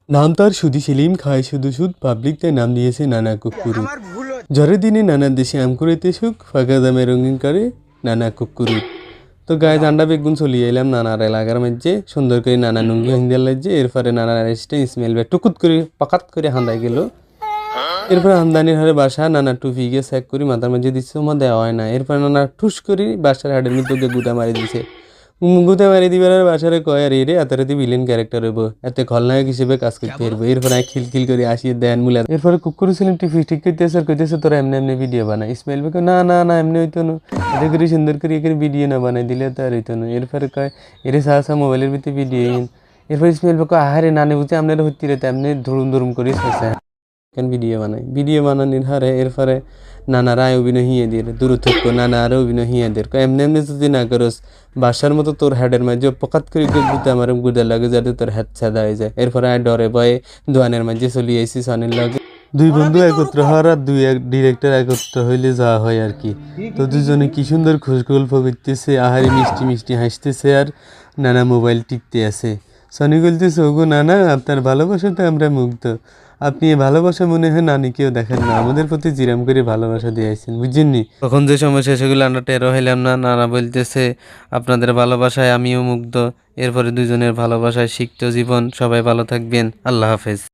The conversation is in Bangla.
নাম তার সুদি সেলিম, খায় শুধু সুদ, পাবলিক তাই নাম দিয়েছে নানা কুক্কুরু। ঝড়ের দিনে নানার দেশে আম কুড়াইতে সুখ, ফাঁকা দামে রঙিন করে নানা কুক্কুরু। তো গায়ে ঠান্ডা বেগুন চলিয়ে এলাম নানার এলাকার মধ্যে, সুন্দর করে নানা নুঙ্গি হাঙ্গিয়ার লাগছে। এরপরে নানার এসে স্মেল বে টুকুত করে পাকাত করে হান্দাই গেল। এরপরে আমদানির হারে বাসা নানা টুপি গিয়ে চেক করি মাথার মাঝে দিচ্ছে, ওমা দেওয়া হয় না। এরপরে নানা ঠুস করি বাসার হাড়ের মধ্যে গুদা মারি দিছে। গুদা মারি দিবার আর বাসারে কয় আর এরে এত রাতে ভিলেন ক্যারেক্টার হইব, এতে খলনায়ক হিসেবে কাজ করতে পারবো। এরপরে খিলখিল করে আসিয়ে দেন মুলা। এরপরে কুকুর ছিলাম টিভি ঠিক করতেছে আর কইতেছে তোরা এমনি এমনি ভিডিও বানাই। ইসমাইল ভাই না না না এমনি হইতো না, এটা করে সুন্দর করে এখানে ভিডিও না বানাই দিলে তো আর হইতো না। এরপরে কয় এরে সাহসা মোবাইলের ভিতরে ভিডিও। এরপর ইসমাইল ভাই কয় আহারে নানে বুঝে আপনারা হইতে রেতে এমনি ধরুম ধরুম করে শেষে ভিডিও বানাই। ভিডিও বানানোর হারে এরপরে নানারা অভিনয় হিয়ে দিয়ে দূরত্ব নানা আরও অভিনয় হিয়ে দিয়ে এমনি এমনি যদি না করস বাসার মতো তোর হেডের মাঝে পকাত করে গুতে আমার গুদা লাগে যাতে তোর হেড ছাদা হয়ে যায়। এরপরে আমি ডরে ভয়ে দোয়ানের মাঝে চলি আইসি সনির লাগে। দুই বন্ধু একত্র হওয়ার আর দুই এক ডিরেক্টর একত্র হইলে যাওয়া হয় আর কি। তো দুজনে কি সুন্দর খোঁজ গল্প করতেছে, আহারে মিষ্টি মিষ্টি হাসতেছে আর নানা মোবাইল টিপতে আছে। সনি বলতেছে ওগো নানা আপনার ভালোবাসাতে আমরা মুগ্ধ, আপনি এই ভালোবাসা মনে হয় নানিকেও দেখেন না, আমাদের প্রতি জিরাম করে ভালোবাসা দিয়েছেন বুঝছেননি। তখন যে সমস্যা সেগুলো আমরা টেরো হইলাম না। নানা বলতেছে আপনাদের ভালোবাসায় আমিও মুগ্ধ। এরপরে দুজনের ভালোবাসায় শিখত জীবন। সবাই ভালো থাকবেন, আল্লাহ হাফেজ।